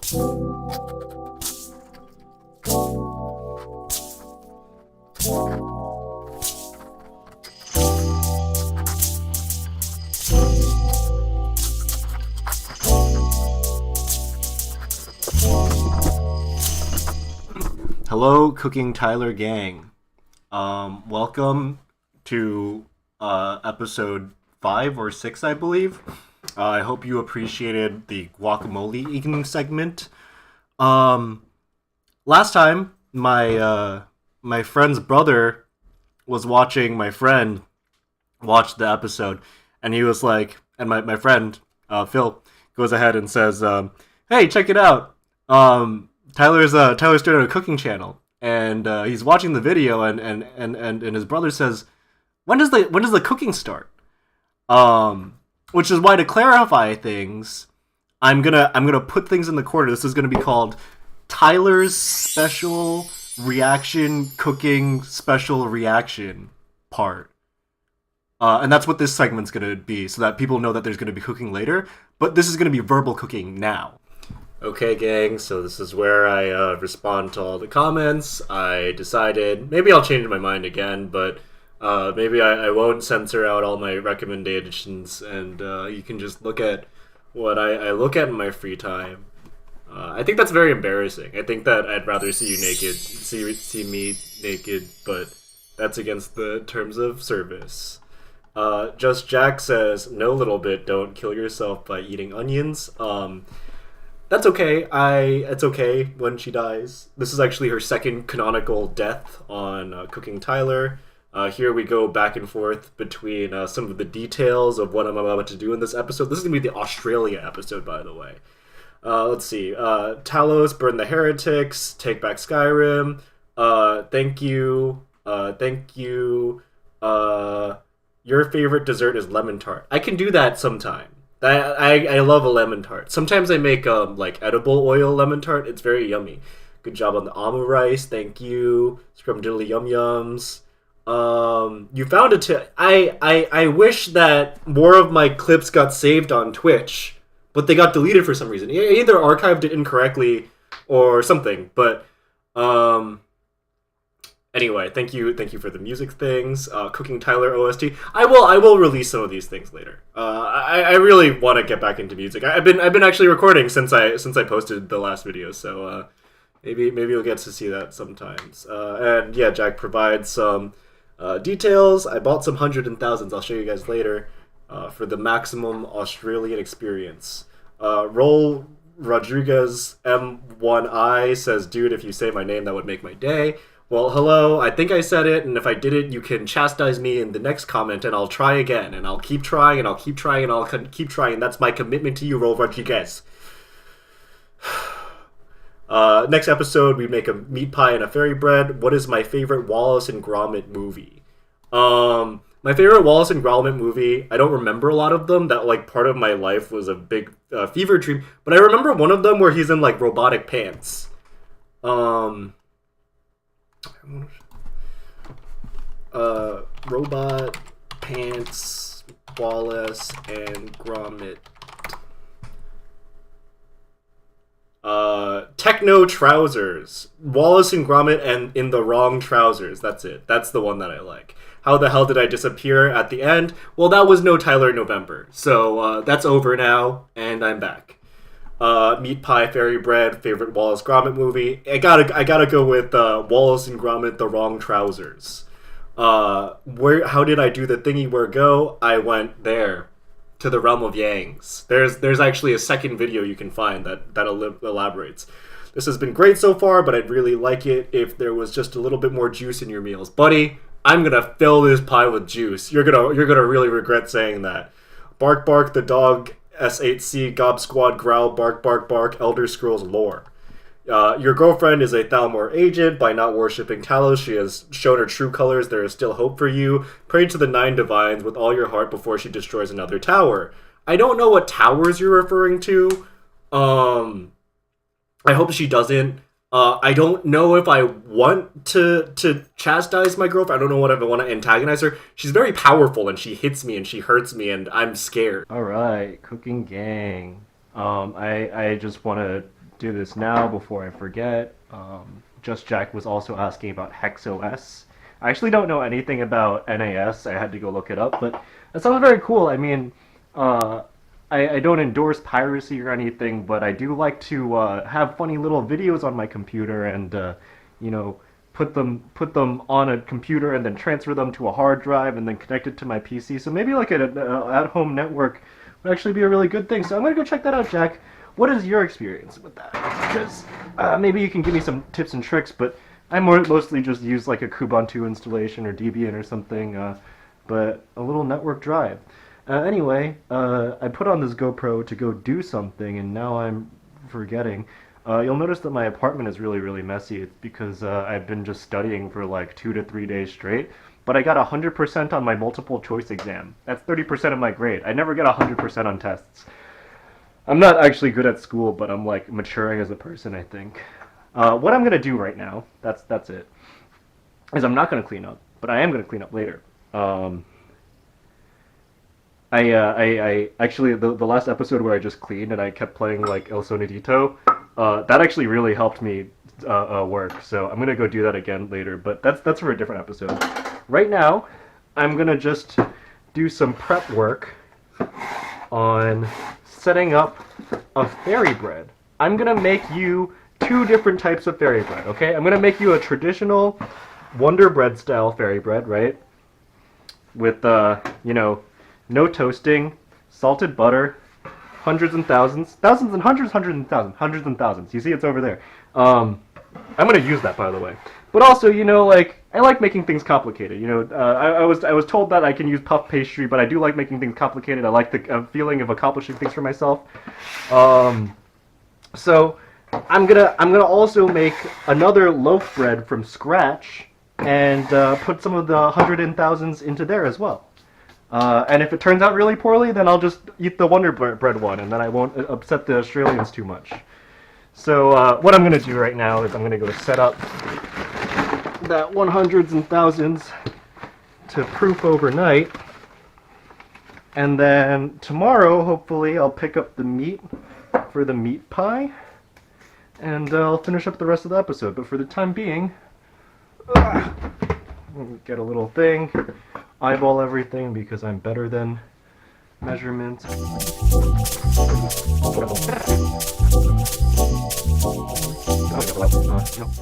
Hello, Cooking Tyler gang. Welcome to episode 5 or 6, I believe. I hope you appreciated the guacamole eating segment. Last time, my friend's brother was watching my friend watch the episode, and he was like, and my friend Phil goes ahead and says, "Hey, check it out. Tyler's started a cooking channel, and he's watching the video, and his brother says, when does the cooking start?" Which is why, to clarify things, I'm gonna put things in the corner. This is gonna be called Tyler's special reaction cooking special reaction part. And that's what this segment's gonna be, so that people know that there's gonna be cooking later. But this is gonna be verbal cooking now. Okay, gang, so this is where I respond to all the comments. I decided, maybe I'll change my mind again, but maybe I won't censor out all my recommendations, and you can just look at what I look at in my free time. I think that's very embarrassing. I think that I'd rather see you naked, see me naked, but that's against the terms of service. Just Jack says, "No, little bit, don't kill yourself by eating onions." That's okay. It's okay when she dies. This is actually her second canonical death on Cooking Tyler. Here we go back and forth between some of the details of what I'm about to do in this episode. This is going to be the Australia episode, by the way. Let's see. Talos, burn the heretics, take back Skyrim. Thank you. Thank you. Your favorite dessert is lemon tart. I can do that sometime. I love a lemon tart. Sometimes I make like edible oil lemon tart. It's very yummy. Good job on the amu rice. Thank you. Scrumdiddly yum yums. You found it to. I wish that more of my clips got saved on Twitch, but they got deleted for some reason. Either archived it incorrectly or something. But anyway, thank you for the music things. Cooking Tyler OST. I will release some of these things later. I really want to get back into music. I've been actually recording since I posted the last video, so maybe you'll get to see that sometimes. And yeah, Jack provides some details. I bought some hundreds and thousands. I'll show you guys later for the maximum Australian experience. Roll Rodriguez M1I says, "Dude, if you say my name, that would make my day." Well, hello, I think I said it, and if I didn't, you can chastise me in the next comment, and I'll try again, and I'll keep trying, and I'll keep trying, and I'll keep trying. That's my commitment to you, Roll Rodriguez. Next episode, we make a meat pie and a fairy bread. What is my favorite Wallace and Gromit movie? My favorite Wallace and Gromit movie, I don't remember a lot of them. That, like, part of my life was a big fever dream, but I remember one of them where he's in, like, robotic pants. Robot pants, Wallace and Gromit. Techno trousers, Wallace and Gromit, and in the wrong trousers. That's it. That's the one that I like. How the hell did I disappear at the end? Well, that was no Tyler November, so that's over now, and I'm back. Meat pie, fairy bread, favorite Wallace Gromit movie. I gotta go with Wallace and Gromit, the wrong trousers. How did I do the thingy where go? I went there, to the realm of Yangs. There's actually a second video you can find that elaborates. This has been great so far, but I'd really like it if there was just a little bit more juice in your meals, buddy. I'm gonna fill this pie with juice. You're gonna really regret saying that. Bark bark the dog. S8C, Gob Squad, Growl, Bark, Bark, Bark, Elder Scrolls lore. Your girlfriend is a Thalmor agent. By not worshipping Talos, she has shown her true colors. There is still hope for you. Pray to the 9 divines with all your heart before she destroys another tower. I don't know what towers you're referring to. I hope she doesn't. I don't know if I want to chastise my girlfriend. I don't know what if I want to antagonize her. She's very powerful, and she hits me, and she hurts me, and I'm scared. All right, cooking gang. I just want to do this now before I forget. Just Jack was also asking about HexOS. I actually don't know anything about NAS. I had to go look it up, but that sounds very cool. I mean, I don't endorse piracy or anything, but I do like to have funny little videos on my computer and you know, put them on a computer and then transfer them to a hard drive and then connect it to my PC. So maybe like an at-home network would actually be a really good thing. So I'm gonna go check that out, Jack. What is your experience with that? Because maybe you can give me some tips and tricks, but I mostly just use like a Kubuntu installation or Debian or something, but a little network drive. Anyway, I put on this GoPro to go do something, and now I'm forgetting. You'll notice that my apartment is really, really messy. It's because I've been just studying for like 2 to 3 days straight, but I got 100% on my multiple choice exam. That's 30% of my grade. I never get 100% on tests. I'm not actually good at school, but I'm like maturing as a person, I think. What I'm gonna do right now, that's it, is I'm not gonna clean up, but I am gonna clean up later. I actually the last episode where I just cleaned and I kept playing like El Sonidito, that actually really helped me work. So I'm gonna go do that again later, but that's for a different episode. Right now, I'm gonna just do some prep work on setting up a fairy bread. I'm gonna make you 2 different types of fairy bread, okay? I'm gonna make you a traditional Wonder Bread style fairy bread, right? With, you know, no toasting, salted butter, hundreds and thousands, thousands and hundreds, hundreds and thousands, hundreds and thousands. You see, it's over there. I'm gonna use that, by the way. But also, you know, like, I like making things complicated. You know, I was told that I can use puff pastry, but I do like making things complicated. I like the feeling of accomplishing things for myself. So I'm gonna also make another loaf bread from scratch and put some of the hundred and thousands into there as well. And if it turns out really poorly, then I'll just eat the Wonder Bread one, and then I won't upset the Australians too much. So what I'm going to do right now is I'm going to go set up that 100s and thousands to proof overnight. And then tomorrow, hopefully, I'll pick up the meat for the meat pie. And I'll finish up the rest of the episode. But for the time being, get a little thing, eyeball everything because I'm better than measurements.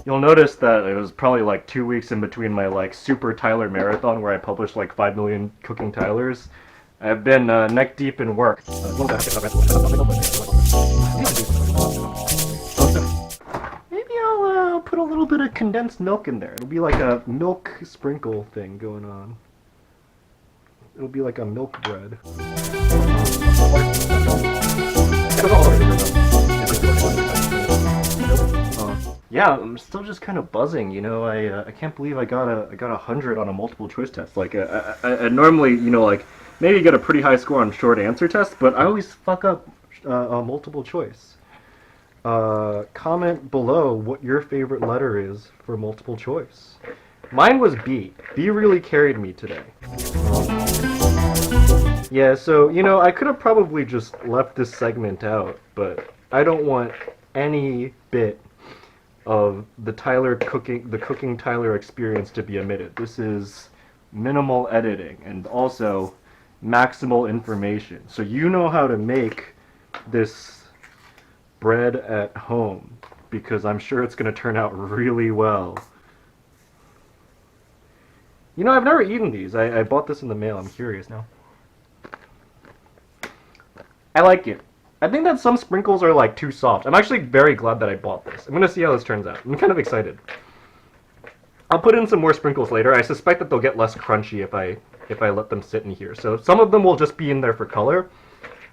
You'll notice that it was probably like 2 weeks in between my like Super Tyler marathon where I published like 5 million cooking Tylers. I've been neck deep in work. Maybe I'll put a little bit of condensed milk in there. It'll be like a milk sprinkle thing going on. It'll be like a milk bread. Yeah, I'm still just kind of buzzing. You know, I can't believe I got 100 on a multiple choice test. Like, I normally, you know, like maybe get a pretty high score on short answer tests, but I always fuck up a multiple choice. Comment below what your favorite letter is for multiple choice. Mine was B. B really carried me today. Yeah, so, you know, I could have probably just left this segment out, but I don't want any bit of the cooking Tyler experience to be omitted. This is minimal editing and also maximal information. So you know how to make this bread at home, because I'm sure it's going to turn out really well. You know, I've never eaten these. I bought this in the mail. I'm curious now. I like it. I think that some sprinkles are like too soft. I'm actually very glad that I bought this. I'm gonna see how this turns out. I'm kind of excited. I'll put in some more sprinkles later. I suspect that they'll get less crunchy if I let them sit in here. So some of them will just be in there for color.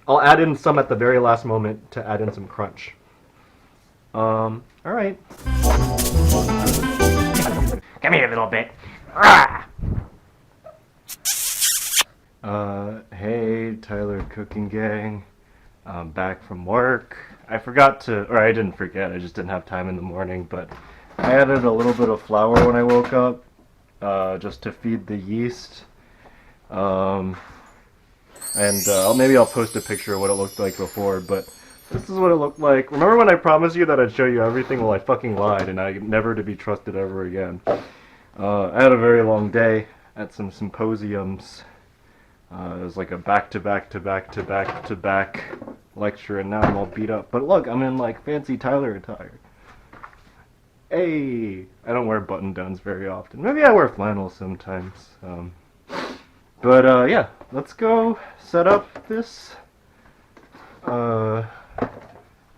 I'll add in some at the very last moment to add in some crunch. All right. Come here a little bit. Hey, Tyler Cooking Gang. I'm back from work. I forgot to, or I didn't forget, I just didn't have time in the morning, but I added a little bit of flour when I woke up, just to feed the yeast. And maybe I'll post a picture of what it looked like before, but This is what it looked like. Remember when I promised you that I'd show you everything? Well, I fucking lied, and I never to be trusted ever again. I had a very long day at some symposiums. It was like a back-to-back-to-back-to-back-to-back lecture, and now I'm all beat up. But look, I'm in like fancy Tyler attire. Hey! I don't wear button-downs very often. Maybe I wear flannel sometimes. But yeah, let's go set up this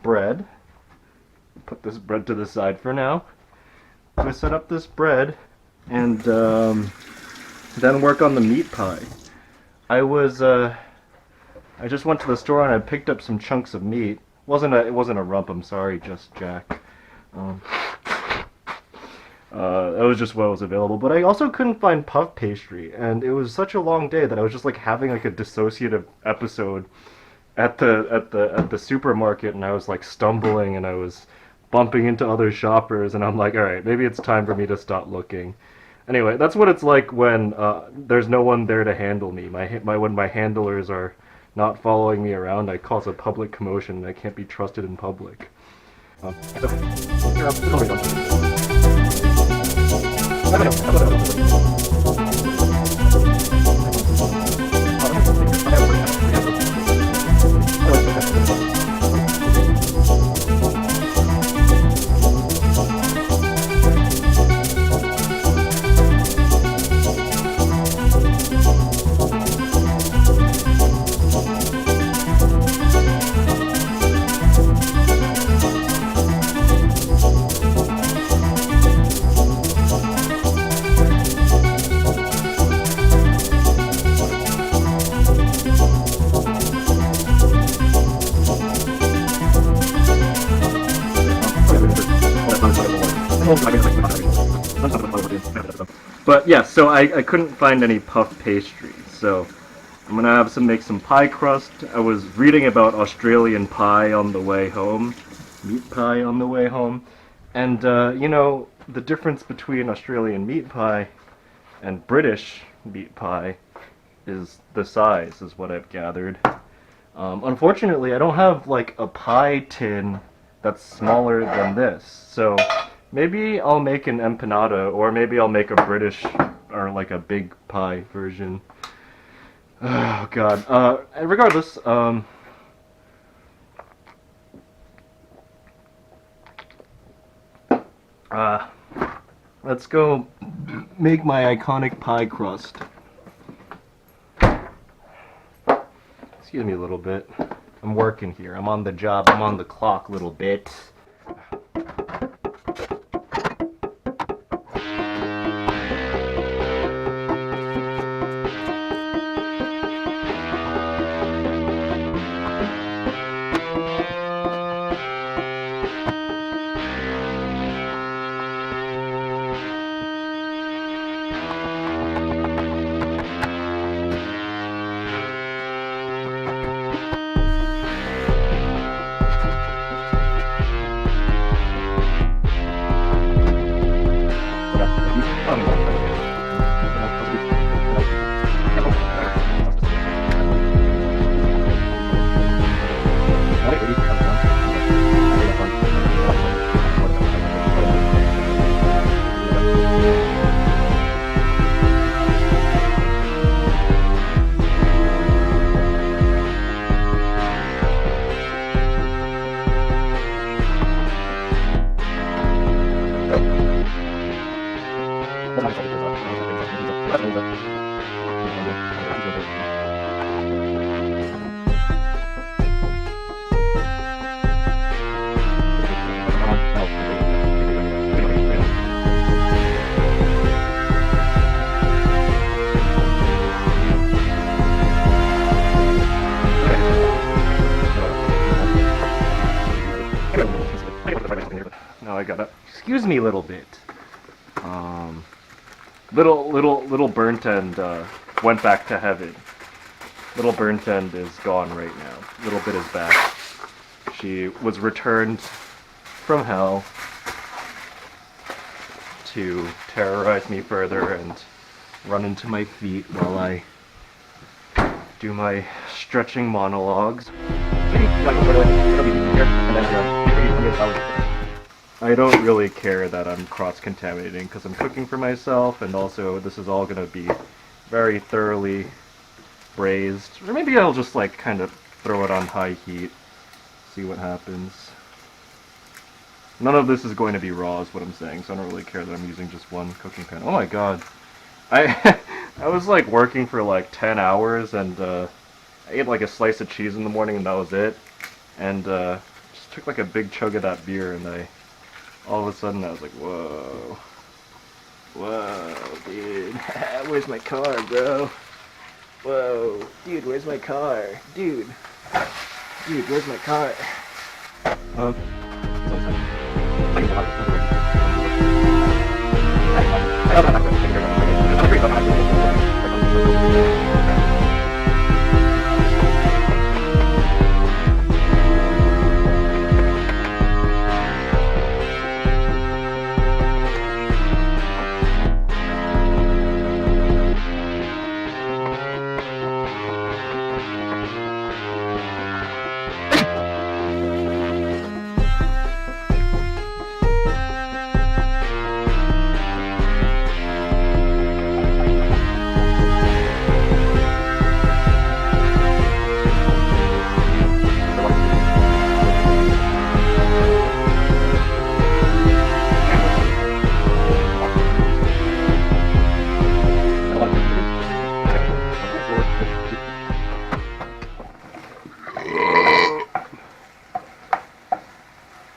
bread. Put this bread to the side for now. So set up this bread and then work on the meat pie. I just went to the store and I picked up some chunks of meat. It wasn't a rump, I'm sorry, just Jack. That was just what was available. But I also couldn't find puff pastry, and it was such a long day that I was just like having like a dissociative episode at the supermarket, and I was like stumbling and I was bumping into other shoppers, and I'm like, all right, maybe it's time for me to stop looking. Anyway, that's what it's like when there's no one there to handle me. When my handlers are not following me around, I cause a public commotion, and I can't be trusted in public. But yeah, so I couldn't find any puff pastries, so I'm gonna have to make some pie crust. I was reading about Australian pie on the way home, meat pie on the way home, and you know, the difference between Australian meat pie and British meat pie is the size, is what I've gathered. Unfortunately, I don't have like a pie tin that's smaller than this, so maybe I'll make an empanada, or maybe I'll make a British, or like a big pie version. Oh god. Regardless, let's go make my iconic pie crust. Excuse me a little bit. I'm working here. I'm on the job. I'm on the clock a little bit. Now I gotta, excuse me a little bit. Little burnt end went back to heaven. Little burnt end is gone right now. Little bit is back. She was returned from hell to terrorize me further and run into my feet while I do my stretching monologues. I don't really care that I'm cross-contaminating because I'm cooking for myself, and also this is all gonna be very thoroughly braised. Or maybe I'll just like kind of throw it on high heat, see what happens. None of this is going to be raw is what I'm saying, so I don't really care that I'm using just one cooking pan. Oh my god. I I was like working for like 10 hours and I ate like a slice of cheese in the morning and that was it. And just took like a big chug of that beer and all of a sudden I was like, whoa. Whoa, dude. Where's my car, bro? Whoa. Dude, where's my car? Dude. Dude, where's my car?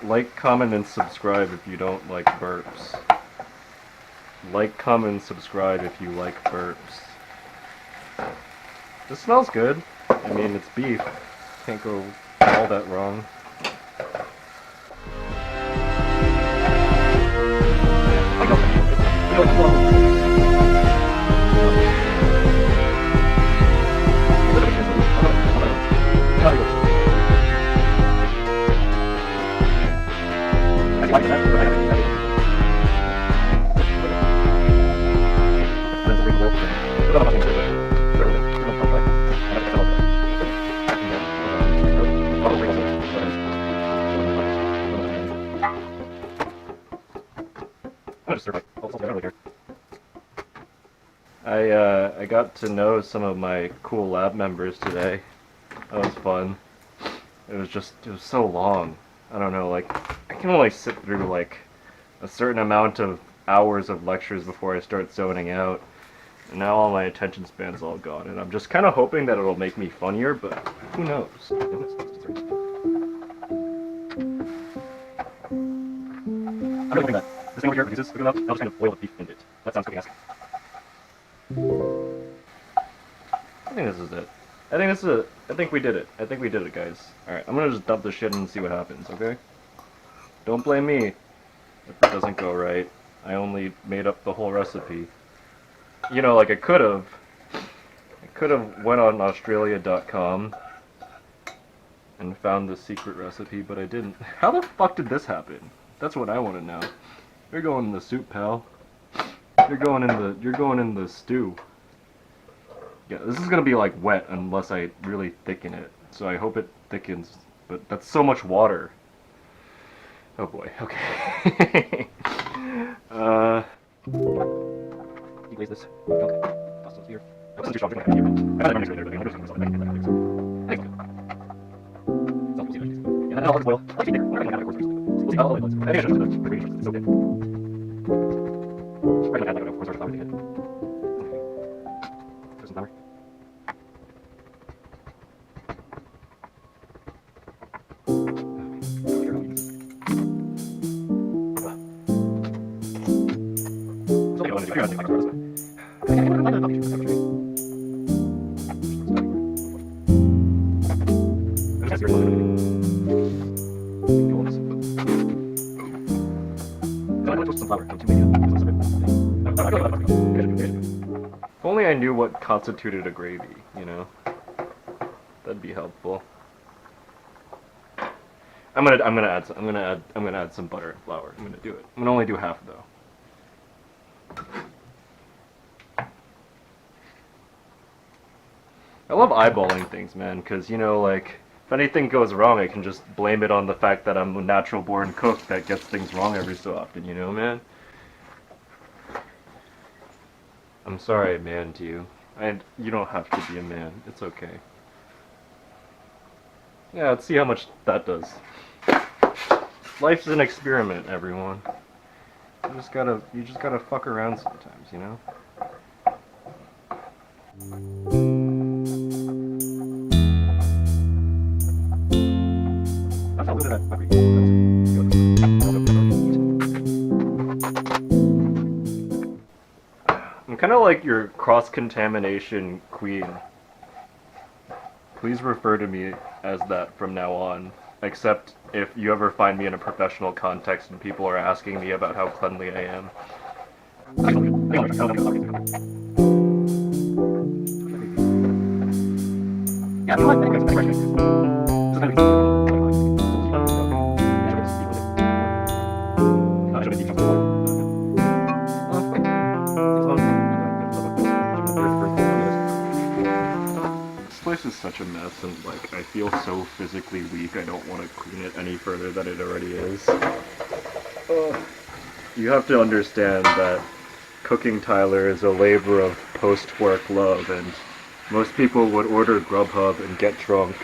Like, comment, and subscribe if you don't like burps. Like, comment, and subscribe if you like burps. This smells good. I mean, it's beef. Can't go all that wrong. I got to know some of my cool lab members today. That was fun. It was so long. I don't know, like, I can only sit through, like, a certain amount of hours of lectures before I start zoning out. And now all my attention span's all gone, and I'm just kind of hoping that it'll make me funnier, but who knows? I'm really hoping that this thing over here produces good enough, I'll just kind of boil the beef in it. That sounds cooking-esque. I think this is it. I think we did it. I think we did it, guys. Alright, I'm gonna just dump this shit in and see what happens, okay? Don't blame me if it doesn't go right. I only made up the whole recipe. You know, like I could have went on Australia.com and found the secret recipe, but I didn't. How the fuck did this happen? That's what I want to know. You're going in the soup, pal. You're going in the stew. Yeah, this is gonna be like wet unless I really thicken it. So I hope it thickens, but that's so much water. Oh boy. Okay. Glaze this. Okay. Toss those here. I wasn't too strong drinking here. I had it there, but I just myself back. I think so. I think it's good. So, we'll see. Yeah, and I'll just boil. I'll keep it. I'm not gonna have it, of course. We'll see. I think I should have the gravy. It's so good. Right, I'll add like a cornstarch flour to it. Okay. There's some flour. If only I knew what constituted a gravy, you know? That'd be helpful. I'm gonna add some butter and flour. I'm gonna do it. I'm gonna only do half though. I love eyeballing things, man, because, you know, like, If anything goes wrong, I can just blame it on the fact that I'm a natural born cook that gets things wrong every so often, you know, man? I'm sorry, man, to you. And you don't have to be a man. It's okay. Yeah, let's see how much that does. Life's an experiment, everyone. You just gotta fuck around sometimes, you know? I'm kind of like your cross-contamination queen. Please refer to me as that from now on, except if you ever find me in a professional context and people are asking me about how cleanly I am. This place is such a mess, and like I feel so physically weak. I don't want to clean it any further than it already is. You have to understand that cooking Tyler is a labor of post-work love, and most people would order Grubhub and get drunk,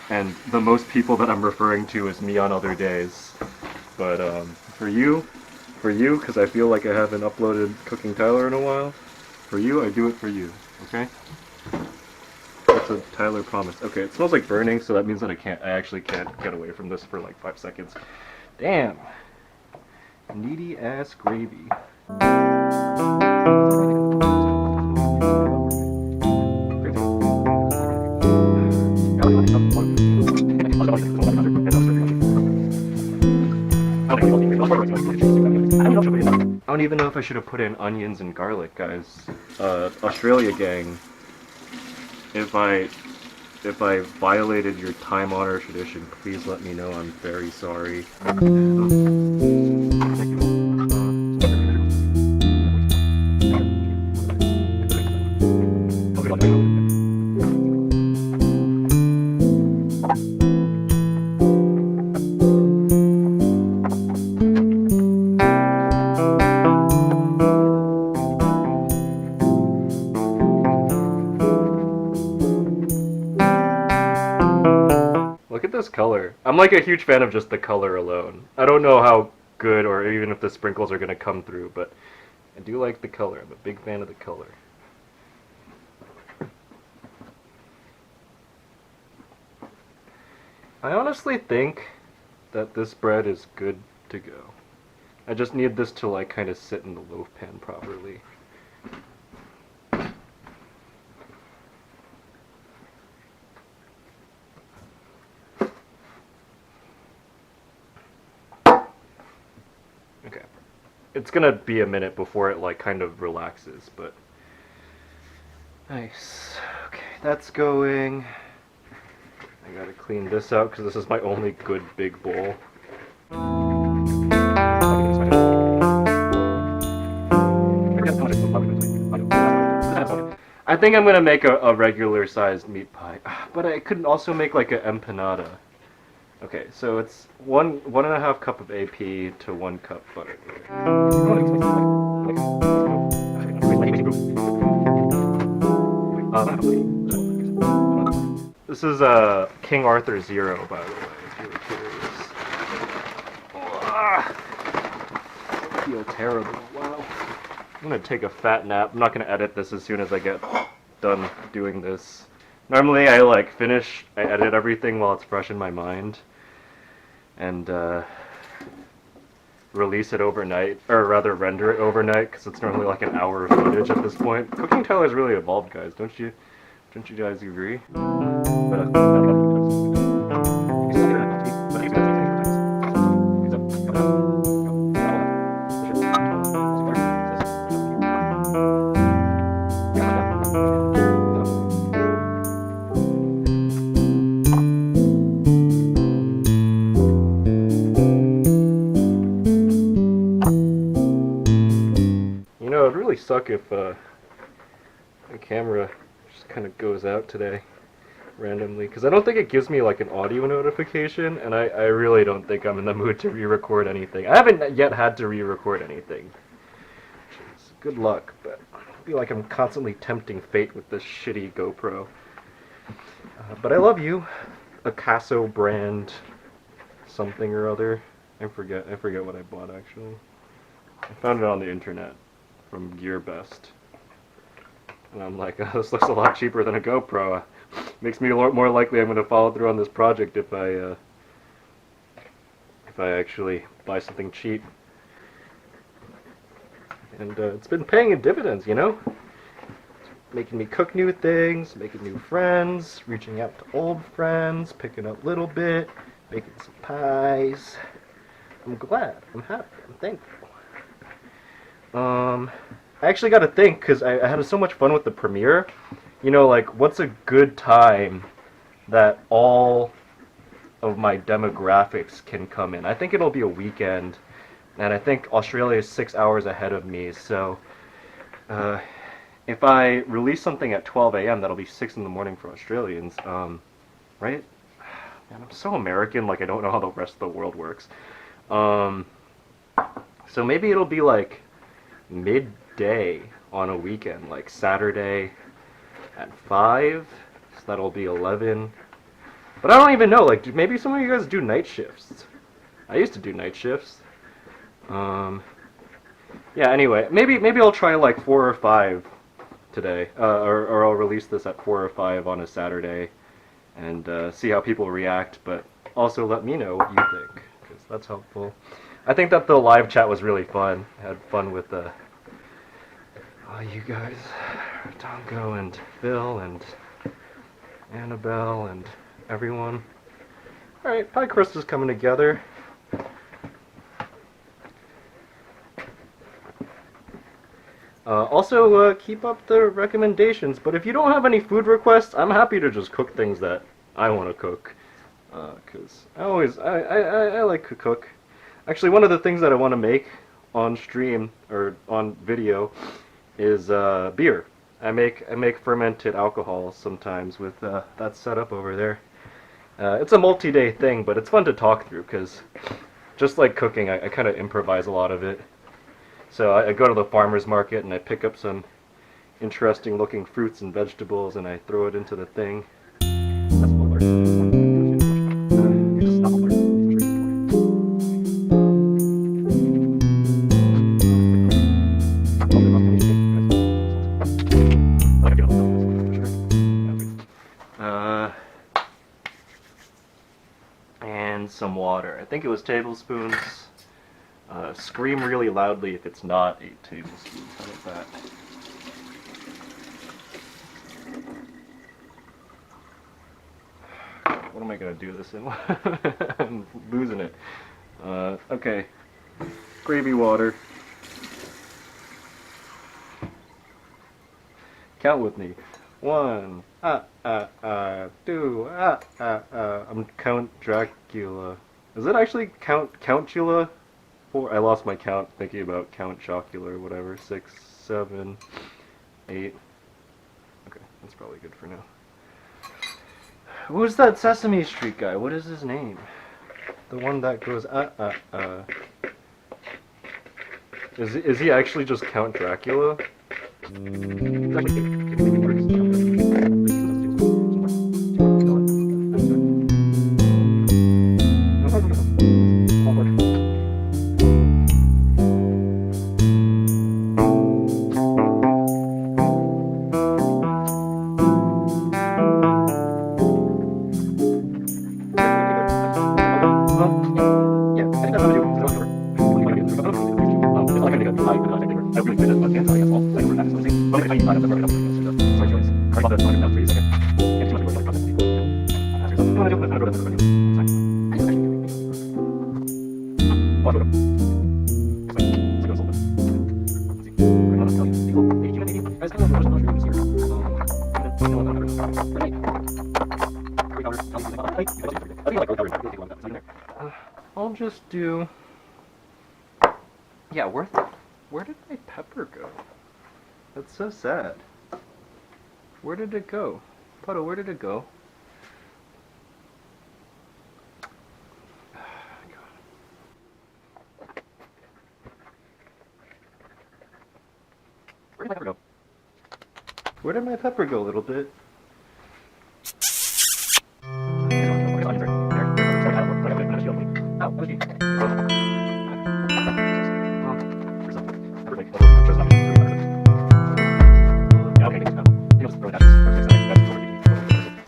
and the most people that I'm referring to is me on other days. But for you, because I feel like I haven't uploaded Cooking Tyler in a while, for you, I do it for you, okay? That's a Tyler promise. Okay, it smells like burning, so that means that I actually can't get away from this for like 5 seconds. Damn. Needy ass gravy. I don't even know if I should have put in onions and garlic, guys. Australia gang, if I violated your time-honored tradition, please let me know. I'm very sorry. Look at this color. I'm like a huge fan of just the color alone. I don't know how good or even if the sprinkles are going to come through, but I do like the color. I'm a big fan of the color. I honestly think that this bread is good to go. I just need this to like kind of sit in the loaf pan properly. Okay. It's gonna be a minute before it like kind of relaxes, but nice. Okay, that's going. I gotta clean this out because this is my only good big bowl. I think I'm gonna make a regular sized meat pie, but I could also make like an empanada. Okay, so it's one and a half cup of AP to 1 cup butter. This is King Arthur Zero, by the way, if you were curious. I feel terrible. Wow. I'm gonna take a fat nap. I'm not gonna edit this as soon as I get done doing this. Normally I I edit everything while it's fresh in my mind, and release it overnight, or rather render it overnight, because it's normally like an hour of footage at this point. Cooking Tyler's really evolved, guys. Don't you guys agree? You know, it'd really suck if the camera just kind of goes out today. randomly, because I don't think it gives me like an audio notification, and I really don't think I'm in the mood to re-record anything. I haven't yet had to re-record anything. Jeez, good luck, but I feel like I'm constantly tempting fate with this shitty GoPro. But I love you, Acaso brand something or other. I forget what I bought actually. I found it on the internet from GearBest. And I'm like, oh, this looks a lot cheaper than a GoPro. Makes me a lot more likely I'm going to follow through on this project if I actually buy something cheap. And it's been paying in dividends, you know? Making me cook new things, making new friends, reaching out to old friends, picking up a little bit, making some pies. I'm glad. I'm happy. I'm thankful. I actually got to think, because I had so much fun with the premiere. You know, like, what's a good time that all of my demographics can come in? I think it'll be a weekend, and I think Australia is 6 hours ahead of me, so if I release something at 12 a.m., that'll be 6 in the morning for Australians, right? Man, I'm so American, like I don't know how the rest of the world works. So maybe it'll be like midday on a weekend, like Saturday at 5, so that'll be 11. But I don't even know, like, maybe some of you guys do night shifts. I used to do night shifts. Yeah, anyway, maybe I'll try like 4 or 5 today, or I'll release this at 4 or 5 on a Saturday, and see how people react, but also let me know what you think, because that's helpful. I think that the live chat was really fun. I had fun with you guys, Tonko and Phil and Annabelle and everyone. Alright, pie crust is coming together. Also, keep up the recommendations, but if you don't have any food requests, I'm happy to just cook things that I want to cook, because I like to cook. Actually, one of the things that I want to make on stream, or on video, is beer. I make fermented alcohol sometimes with that setup over there. It's a multi-day thing, but it's fun to talk through, because just like cooking, I kind of improvise a lot of it. So I go to the farmer's market and I pick up some interesting looking fruits and vegetables and I throw it into the thing. And some water. I think it was tablespoons. Scream really loudly if it's not 8 tablespoons. How about that? What am I going to do this in? I'm losing it. Okay. Gravy water. Count with me. 1, 2, I'm Count Dracula. Is it actually Countula? 4, I lost my count thinking about Count Chocula or whatever. 6, 7, 8. Okay, that's probably good for now. Who's that Sesame Street guy? What is his name? The one that goes Is he actually just Count Dracula? I'll just do... Yeah, where did my pepper go? That's so sad. Where did it go? Puddle, where did it go? did my pepper go? Where did my pepper go, little bit?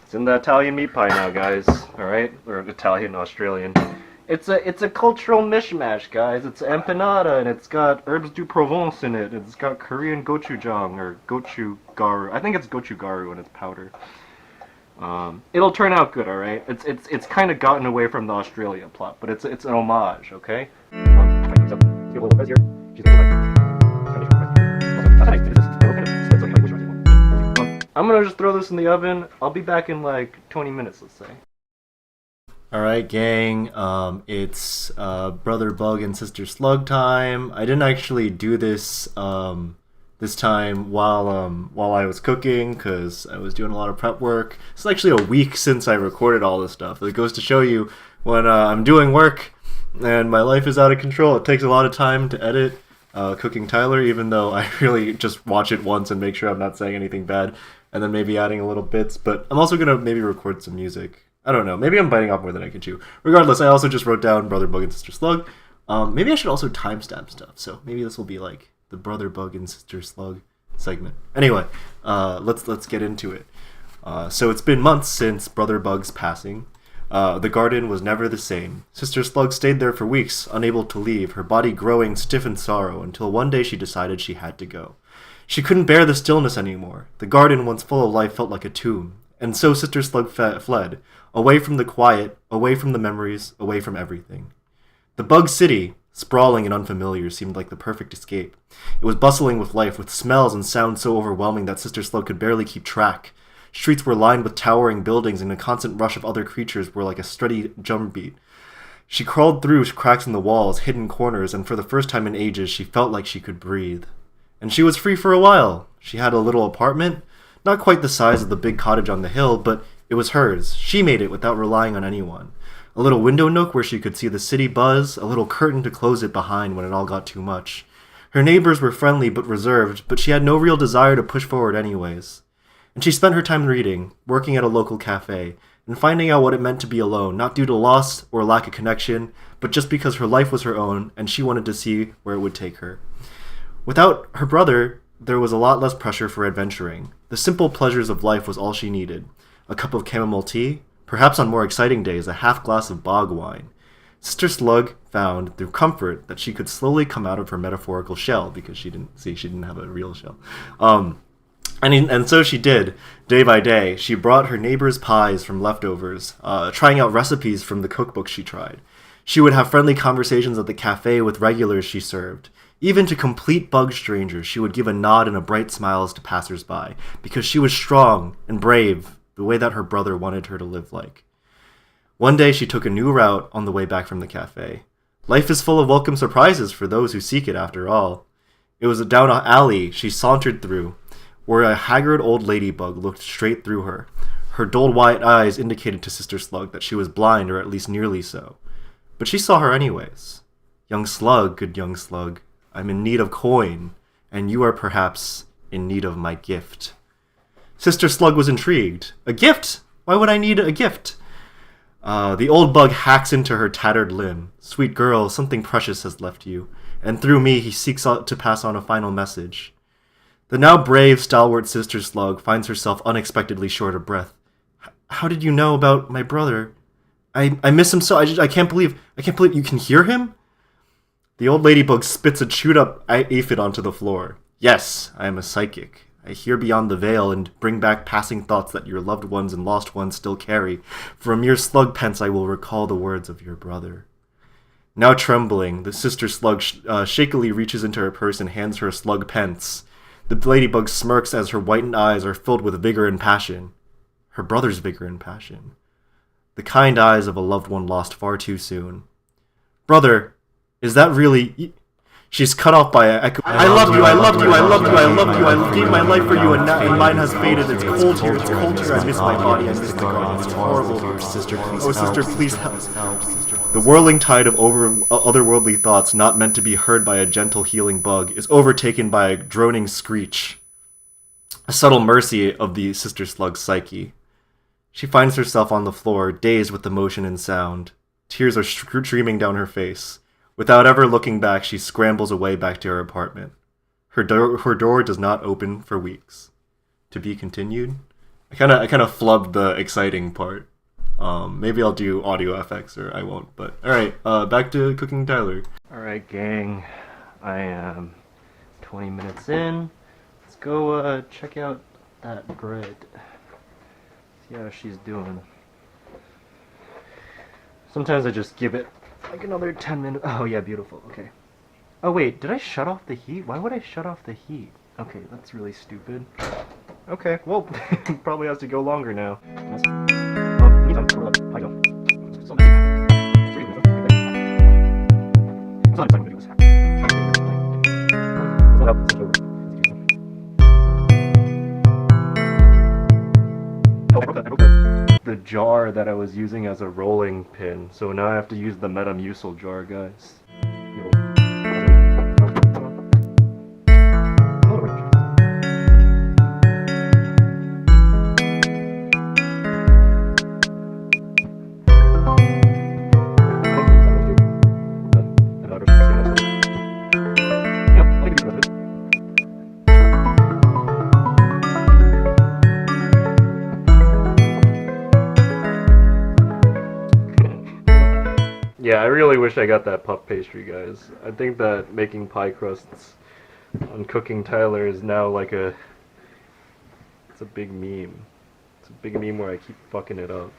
It's in the Italian meat pie now, guys. Alright? Or Italian, Australian. It's a cultural mishmash, guys. It's empanada, and it's got herbes du Provence in it. It's got Korean gochujang, or gochugaru. I think it's gochugaru in its powder. It'll turn out good, alright? It's kind of gotten away from the Australia plot, but it's an homage, okay? I'm gonna just throw this in the oven. I'll be back in like 20 minutes, let's say. Alright, gang, it's Brother Bug and Sister Slug time. I didn't actually do this this time while I was cooking, because I was doing a lot of prep work. It's actually a week since I recorded all this stuff. It goes to show you when I'm doing work and my life is out of control. It takes a lot of time to edit Cooking Tyler, even though I really just watch it once and make sure I'm not saying anything bad, and then maybe adding a little bits. But I'm also gonna maybe record some music. I don't know. Maybe I'm biting off more than I can chew. Regardless, I also just wrote down Brother Bug and Sister Slug. Maybe I should also timestamp stuff. So maybe this will be like the Brother Bug and Sister Slug segment. Anyway, let's get into it. So it's been months since Brother Bug's passing. The garden was never the same. Sister Slug stayed there for weeks, unable to leave, her body growing stiff in sorrow, until one day she decided she had to go. She couldn't bear the stillness anymore. The garden, once full of life, felt like a tomb. And so Sister Slug fled, away from the quiet, away from the memories, away from everything. The Bug City, sprawling and unfamiliar, seemed like the perfect escape. It was bustling with life, with smells and sounds so overwhelming that Sister Slug could barely keep track. Streets were lined with towering buildings, and a constant rush of other creatures were like a steady drumbeat. She crawled through cracks in the walls, hidden corners, and for the first time in ages, she felt like she could breathe. And she was free for a while. She had a little apartment, not quite the size of the big cottage on the hill, but it was hers. She made it without relying on anyone. A little window nook where she could see the city buzz, a little curtain to close it behind when it all got too much. Her neighbors were friendly but reserved, but she had no real desire to push forward anyways. And she spent her time reading, working at a local cafe, and finding out what it meant to be alone, not due to loss or lack of connection, but just because her life was her own and she wanted to see where it would take her. Without her brother, there was a lot less pressure for adventuring. The simple pleasures of life was all she needed. A cup of chamomile tea, perhaps on more exciting days, a half glass of bog wine. Sister Slug found, through comfort, that she could slowly come out of her metaphorical shell, because she didn't have a real shell. And so she did, day by day. She brought her neighbors' pies from leftovers, trying out recipes from the cookbooks she tried. She would have friendly conversations at the cafe with regulars she served. Even to complete bug strangers, she would give a nod and a bright smile to passers-by, because she was strong and brave, the way that her brother wanted her to live like. One day she took a new route on the way back from the cafe. Life is full of welcome surprises for those who seek it, after all. It was down an alley she sauntered through, where a haggard old ladybug looked straight through her. Her dull white eyes indicated to Sister Slug that she was blind, or at least nearly so. But she saw her anyways. Young Slug, good young Slug, I'm in need of coin, and you are perhaps in need of my gift. Sister Slug was intrigued. A gift? Why would I need a gift? The old bug hacks into her tattered limb. Sweet girl, something precious has left you, and through me he seeks to pass on a final message. The now brave, stalwart Sister Slug finds herself unexpectedly short of breath. How did you know about my brother? I miss him so. I can't believe you can hear him? The old ladybug spits a chewed up aphid onto the floor. Yes, I am a psychic. I hear beyond the veil and bring back passing thoughts that your loved ones and lost ones still carry. For a mere slug pence I will recall the words of your brother. Now trembling, the Sister Slug shakily reaches into her purse and hands her a slug pence. The ladybug smirks as her whitened eyes are filled with vigor and passion. Her brother's vigor and passion. The kind eyes of a loved one lost far too soon. Brother, is that really... She's cut off by a echo. I love you, I loved you, I loved you, I loved you, I gave my life for you, and mine has faded. It's cold here, it's cold here. I miss my body, I miss the garden. It's horrible. Oh, sister, please help. The whirling tide of otherworldly thoughts, not meant to be heard by a gentle healing bug, is overtaken by a droning screech. A subtle mercy of the sister slug's psyche. She finds herself on the floor, dazed with the motion and sound. Tears are streaming down her face. Without ever looking back, she scrambles away back to her apartment. Her door does not open for weeks. To be continued. I kind of flubbed the exciting part. Maybe I'll do audio effects, or I won't. But all right, back to Cooking Tyler. All right, gang. I am 20 minutes in. Let's go check out that bread. See how she's doing. Sometimes I just give it like another 10 minutes. Oh yeah, beautiful. Okay. Oh wait, did I shut off the heat? Why would I shut off the heat? Okay, that's really stupid. Okay, well, probably has to go longer now. The jar that I was using as a rolling pin, so now I have to use the Metamucil jar, guys. Yeah, I really wish I got that puff pastry, guys. I think that making pie crusts on Cooking Tyler is now like it's a big meme. It's a big meme where I keep fucking it up.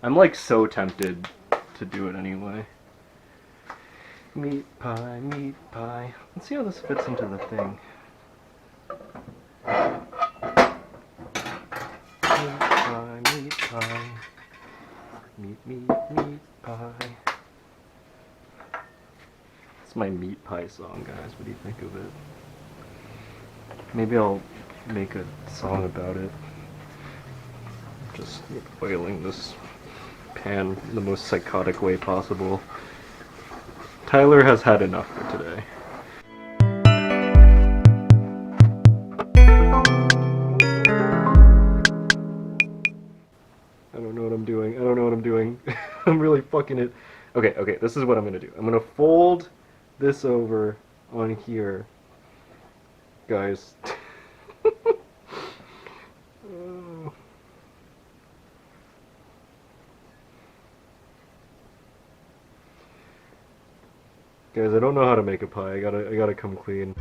I'm like so tempted to do it anyway. Meat pie, meat pie. Let's see how this fits into the thing. Meat pie, meat pie. Meat, meat, meat pie. It's my meat pie song, guys. What do you think of it? Maybe I'll make a song about it. Just oiling this pan in the most psychotic way possible. Tyler has had enough for today. I don't know what I'm doing. I don't know what I'm doing. I'm really fucking it. Okay, this is what I'm gonna do. I'm gonna fold this over on here. Guys. Guys, I don't know how to make a pie. I gotta come clean.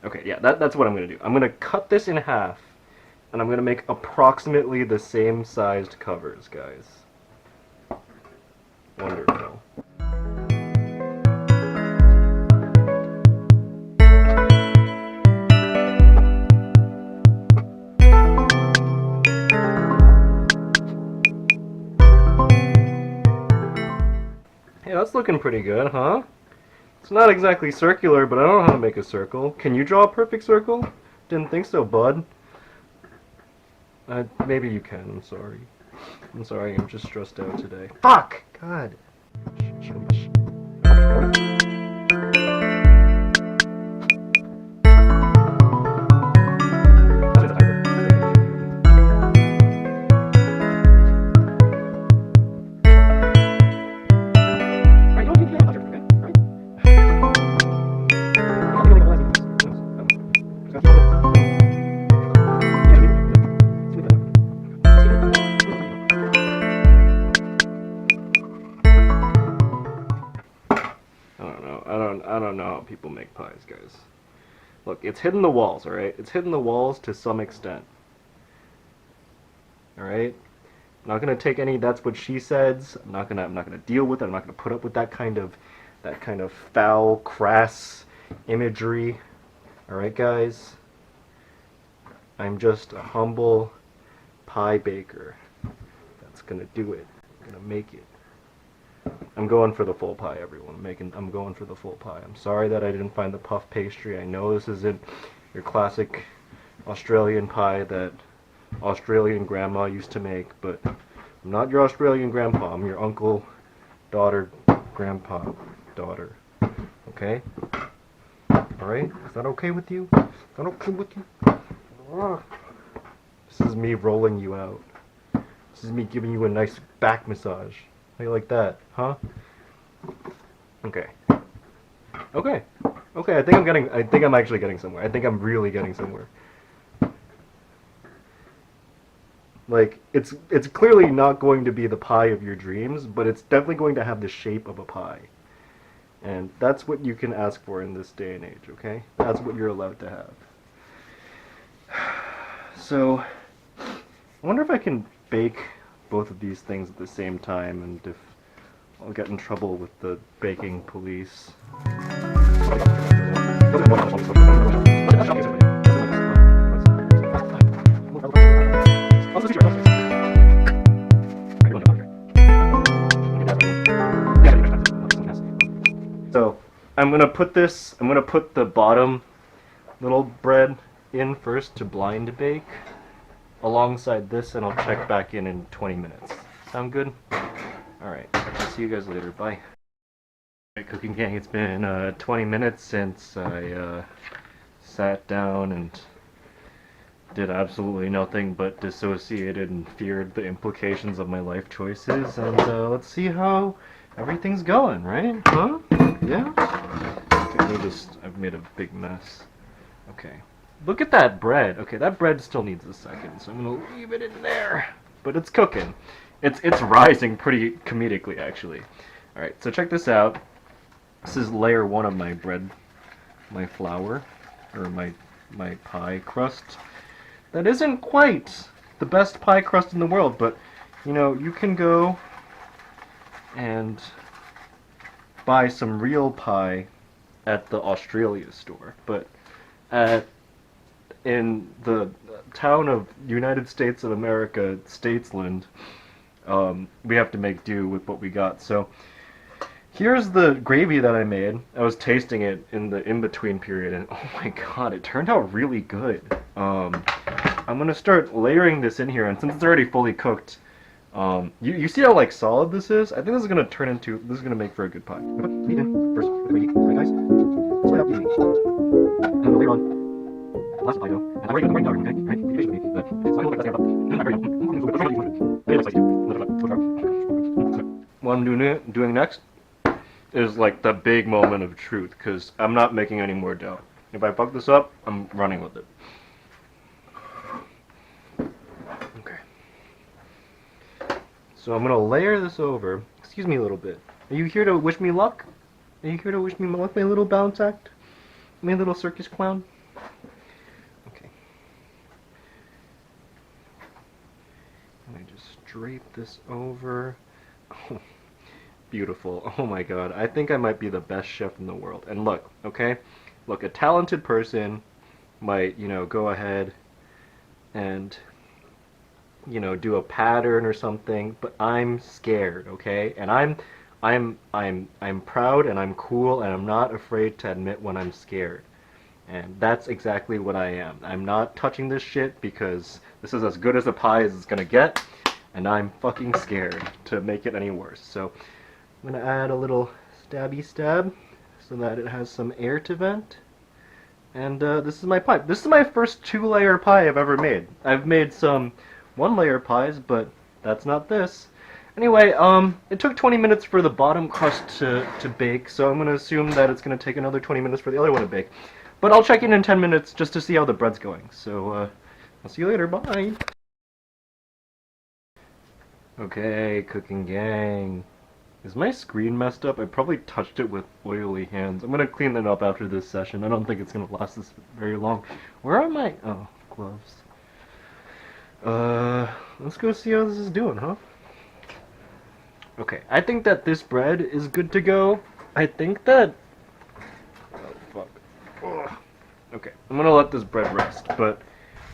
Okay, yeah, that's what I'm gonna do. I'm gonna cut this in half, and I'm gonna make approximately the same sized covers, guys. Wonderful. Hey, that's looking pretty good, huh? It's not exactly circular, but I don't know how to make a circle. Can you draw a perfect circle? Didn't think so, bud. Maybe you can, I'm sorry. I'm sorry, I'm just stressed out today. Fuck! God. I don't know how people make pies, guys. Look, it's hitting the walls, alright? It's hitting the walls to some extent. Alright? I'm not gonna take any that's what she says. I'm not gonna deal with it. I'm not gonna put up with that kind of foul, crass, imagery. Alright guys, I'm just a humble pie baker. That's gonna do it. I'm gonna make it. I'm going for the full pie, everyone. I'm going for the full pie. I'm sorry that I didn't find the puff pastry. I know this isn't your classic Australian pie that Australian grandma used to make, but I'm not your Australian grandpa. I'm your uncle, daughter, grandpa, daughter. Okay? Alright? Is that okay with you? Is that okay with you? This is me rolling you out. This is me giving you a nice back massage. How you like that? Huh? Okay. Okay. Okay, I think I'm actually getting somewhere. I think I'm really getting somewhere. Like, it's clearly not going to be the pie of your dreams, but it's definitely going to have the shape of a pie. And that's what you can ask for in this day and age, okay? That's what you're allowed to have. So, I wonder if I can bake both of these things at the same time, and if I'll get in trouble with the baking police. So, I'm gonna put the bottom little bread in first to blind bake alongside this, and I'll check back in 20 minutes. Sound good? Alright, I'll see you guys later. Bye. Alright, Cooking Gang, it's been 20 minutes since I sat down and did absolutely nothing but dissociated and feared the implications of my life choices, and let's see how everything's going, right? Huh? Yeah? Okay, I've made a big mess. Okay. Look at that bread. Okay, that bread still needs a second, so I'm gonna leave it in there. But it's cooking. It's rising pretty comedically, actually. Alright, so check this out. This is layer 1 of my bread, my flour, or my pie crust. That isn't quite the best pie crust in the world, but, you know, you can go and buy some real pie at the Australia store, but in the town of United States of America, Statesland, we have to make do with what we got. So here's the gravy that I made. I was tasting it in the in-between period, and oh my god, it turned out really good. I'm gonna start layering this in here, and since it's already fully cooked, you see how like solid this is? I think this is gonna make for a good pie. Put meat in first, gravy, right guys? Slide out the meat. And I'm gonna layer on last pie dough. And I'm already doing the okay? Right? Be patient with me, but it's not gonna look like that's what I'm doing next is like the big moment of truth, because I'm not making any more dough. If I fuck this up, I'm running with it. Okay. So I'm gonna layer this over. Excuse me a little bit. Are you here to wish me luck? Are you here to wish me luck, my little bounce act? My little circus clown? Okay. And I just drape this over. Oh, beautiful. Oh my god. I think I might be the best chef in the world. And look, okay? Look, a talented person might, you know, go ahead and, you know, do a pattern or something, but I'm scared, okay? And I'm proud and I'm cool and I'm not afraid to admit when I'm scared. And that's exactly what I am. I'm not touching this shit because this is as good as a pie as it's gonna get, and I'm fucking scared to make it any worse. So I'm gonna add a little stabby stab so that it has some air to vent. And this is my pie. This is my first 2-layer pie I've ever made. I've made some 1-layer pies, but that's not this. Anyway, it took 20 minutes for the bottom crust to bake, so I'm gonna assume that it's gonna take another 20 minutes for the other one to bake. But I'll check in 10 minutes just to see how the bread's going. So, I'll see you later. Bye! Okay, Cooking Gang. Is my screen messed up? I probably touched it with oily hands. I'm gonna clean it up after this session. I don't think it's gonna last this very long. Where are my... oh, gloves. Let's go see how this is doing, huh? Okay, I think that this bread is good to go. I think that... oh, fuck. Okay, I'm gonna let this bread rest, but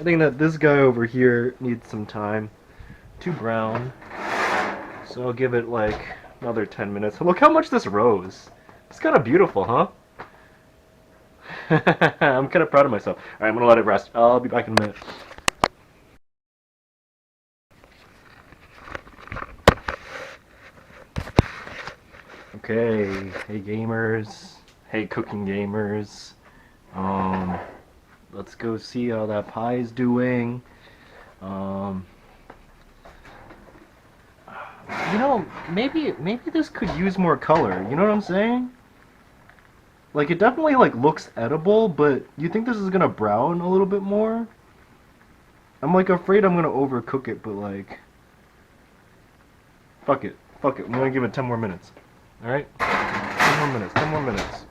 I think that this guy over here needs some time to brown. So I'll give it like another 10 minutes. Look how much this rose. It's kind of beautiful, huh? I'm kind of proud of myself. Alright, I'm gonna let it rest. I'll be back in a minute. Okay, hey gamers. Hey cooking gamers. Let's go see how that pie is doing. You know, maybe this could use more color. You know what I'm saying? Like it definitely like looks edible, but you think this is gonna brown a little bit more? I'm like afraid I'm gonna overcook it, but like, fuck it, fuck it. I'm gonna give it 10 more minutes. All right, 10 more minutes, 10 more minutes.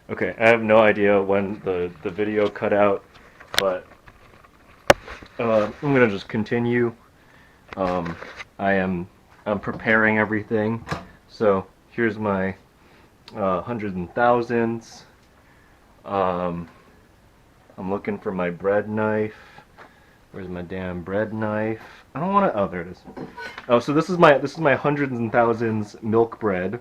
Okay, I have no idea when the video cut out, but I'm gonna just continue. I'm preparing everything. So here's my hundreds and thousands. I'm looking for my bread knife. Where's my damn bread knife? I don't want to. Oh, there it is. Oh, so this is my hundreds and thousands milk bread.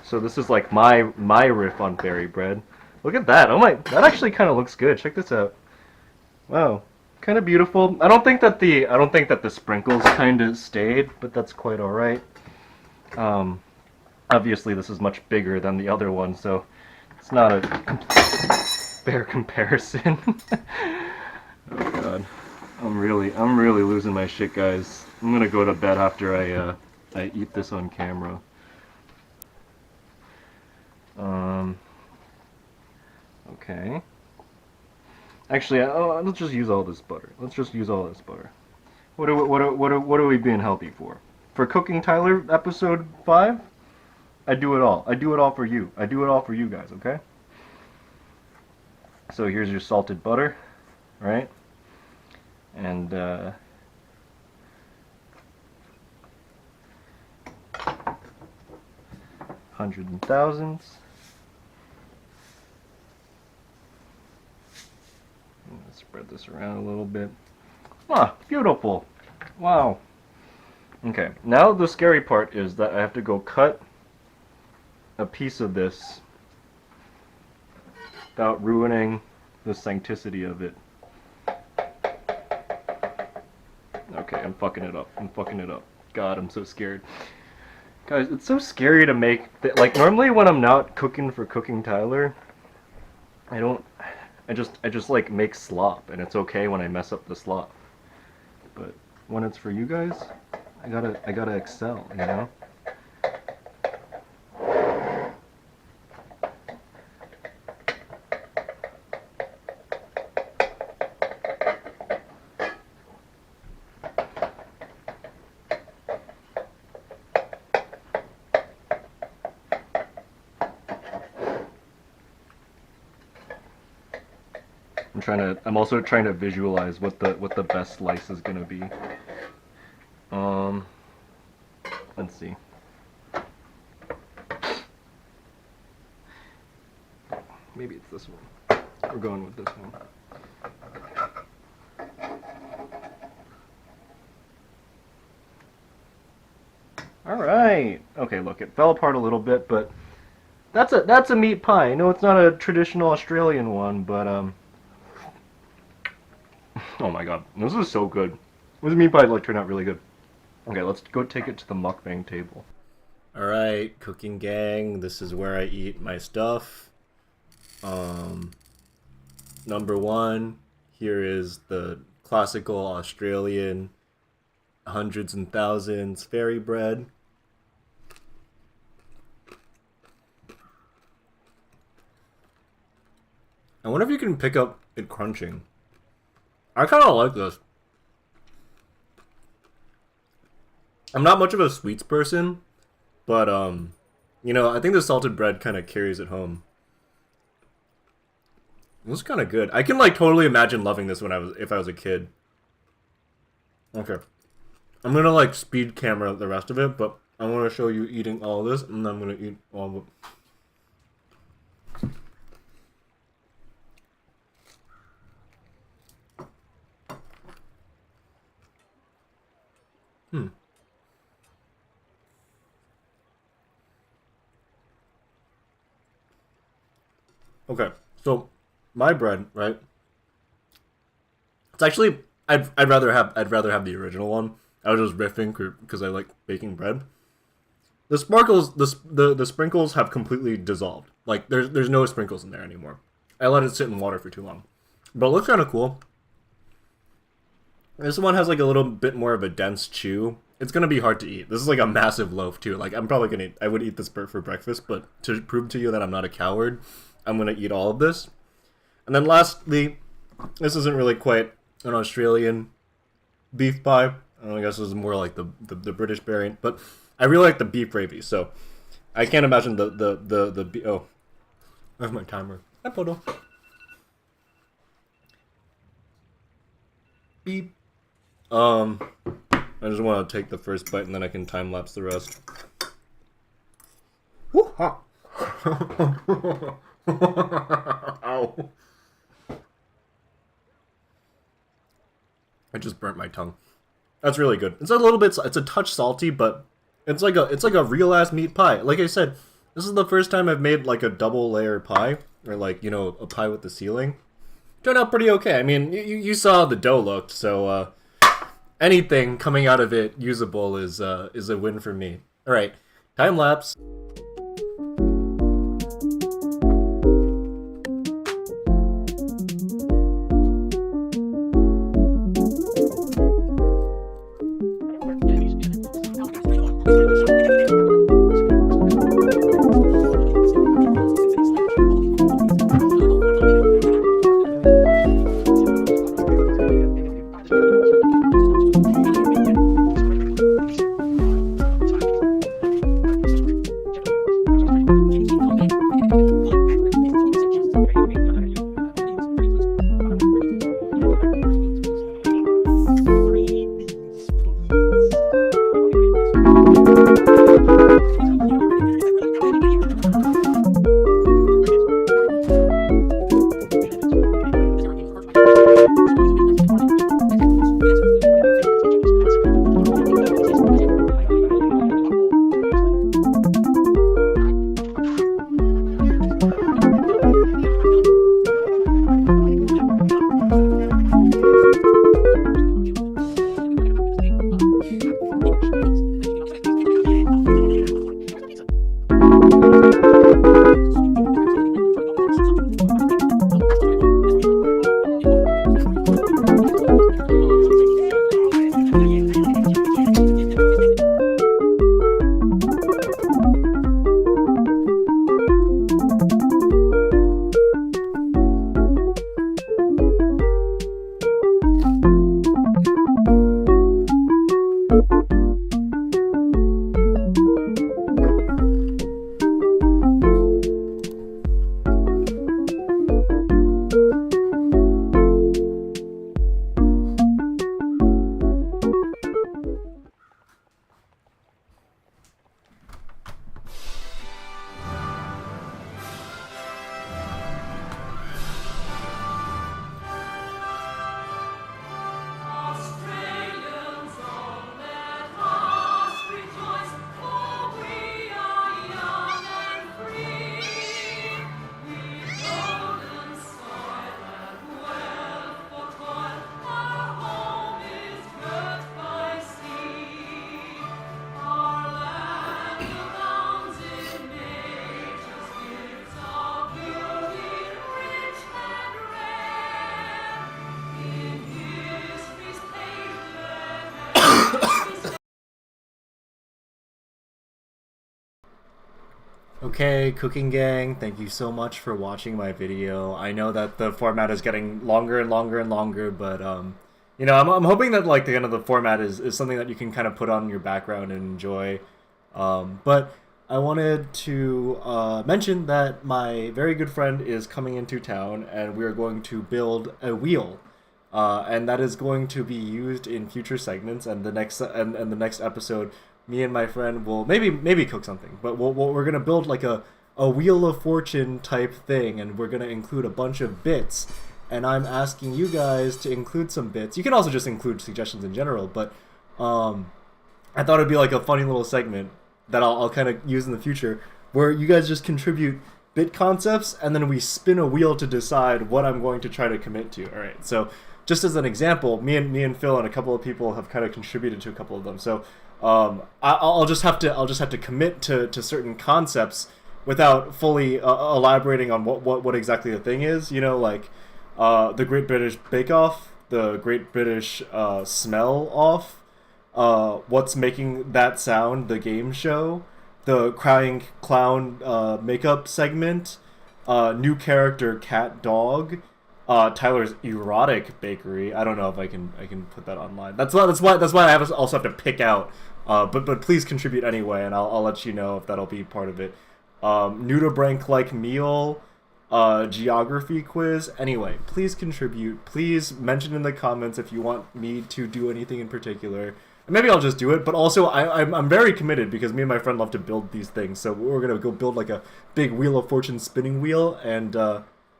So this is like my riff on fairy bread. Look at that. Oh my, that actually kind of looks good. Check this out. Wow, kind of beautiful. I don't think that the sprinkles kind of stayed, but that's quite all right. Obviously this is much bigger than the other one, so it's not a fair comparison. Oh god, I'm really losing my shit, guys. I'm gonna go to bed after I eat this on camera. Okay. Actually, let's just use all this butter. Let's just use all this butter. What are we being healthy for? For Cooking Tyler episode 5? I do it all. I do it all for you. I do it all for you guys, okay? So here's your salted butter, right? And hundreds and thousands. Let's spread this around a little bit. Ah, beautiful. Wow. Okay, now the scary part is that I have to go cut a piece of this without ruining the sanctity of it. Okay, I'm fucking it up. I'm fucking it up. God, I'm so scared. Guys, it's so scary to make... Like, normally when I'm not cooking for Cooking Tyler, I just like make slop, and it's okay when I mess up the slop. But when it's for you guys, I gotta excel, you know? I'm also trying to visualize what the best slice is gonna be. Let's see. Maybe it's this one. We're going with this one. Alright. Okay, look, it fell apart a little bit, but that's a meat pie. I know it's not a traditional Australian one, but oh my god, this is so good. This meat pie like turned out really good. Okay, let's go take it to the mukbang table. Alright, cooking gang, this is where I eat my stuff. Number one, here is the classical Australian hundreds and thousands fairy bread. I wonder if you can pick up it crunching. I kind of like this. I'm not much of a sweets person, but you know, I think the salted bread kind of carries it home. It was kind of good. I can like totally imagine loving this when if I was a kid. Okay. I'm gonna like speed camera the rest of it, but I want to show you eating all this, and then I'm gonna eat all of it. Okay, so my bread, right? It's actually I'd rather have the original one. I was just riffing because I like baking bread. The sparkles, the sprinkles have completely dissolved. Like there's no sprinkles in there anymore. I let it sit in water for too long, but it looks kind of cool. This one has like a little bit more of a dense chew. It's gonna be hard to eat. This is like a massive loaf too. Like I'm probably gonna I would eat this for breakfast, but to prove to you that I'm not a coward, I'm gonna eat all of this. And then lastly, this isn't really quite an Australian beef pie. I guess this is more like the British variant, but I really like the beef gravy, so I can't imagine the oh, I have my timer. Hi, Poto. Beep. I just want to take the first bite and then I can time lapse the rest. Woo ha! Ow! I just burnt my tongue. That's really good. It's a little bit. It's a touch salty, but it's like a real ass meat pie. Like I said, this is the first time I've made like a double layer pie, or like a pie with the ceiling. Turned out pretty okay. I mean, you saw how the dough looked, so anything coming out of it usable is a win for me. All right, time lapse. Okay, Cooking Gang, thank you so much for watching my video. I know that the format is getting longer and longer and longer, but I'm hoping that like the end of the format is something that you can kind of put on your background and enjoy. But I wanted to mention that my very good friend is coming into town, and we are going to build a wheel and that is going to be used in future segments. And the next episode, me and my friend will maybe cook something, but we're gonna build like a wheel of fortune type thing, and we're gonna include a bunch of bits. And I'm asking you guys to include some bits. You can also just include suggestions in general, but I thought it'd be like a funny little segment that I'll kind of use in the future, where you guys just contribute bit concepts, and then we spin a wheel to decide what I'm going to try to commit to. All right, so just as an example, me and Phil and a couple of people have kind of contributed to a couple of them. So I'll just have to commit to certain concepts without fully elaborating on what exactly the thing is. You know, like the Great British Bake Off, the Great British Smell Off, what's making that sound, the game show, the Crying Clown makeup segment, new character Cat Dog, Tyler's erotic bakery. I don't know if I can put that online. That's why I also have to pick out. But please contribute anyway, and I'll let you know if that'll be part of it. Nudibranch like meal, geography quiz. Anyway, please contribute. Please mention in the comments if you want me to do anything in particular. Maybe I'll just do it, but also I'm very committed because me and my friend love to build these things. So we're gonna go build like a big Wheel of Fortune spinning wheel, and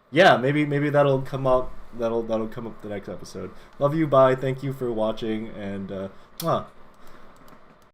yeah, maybe that'll come up. That'll come up the next episode. Love you, bye. Thank you for watching, and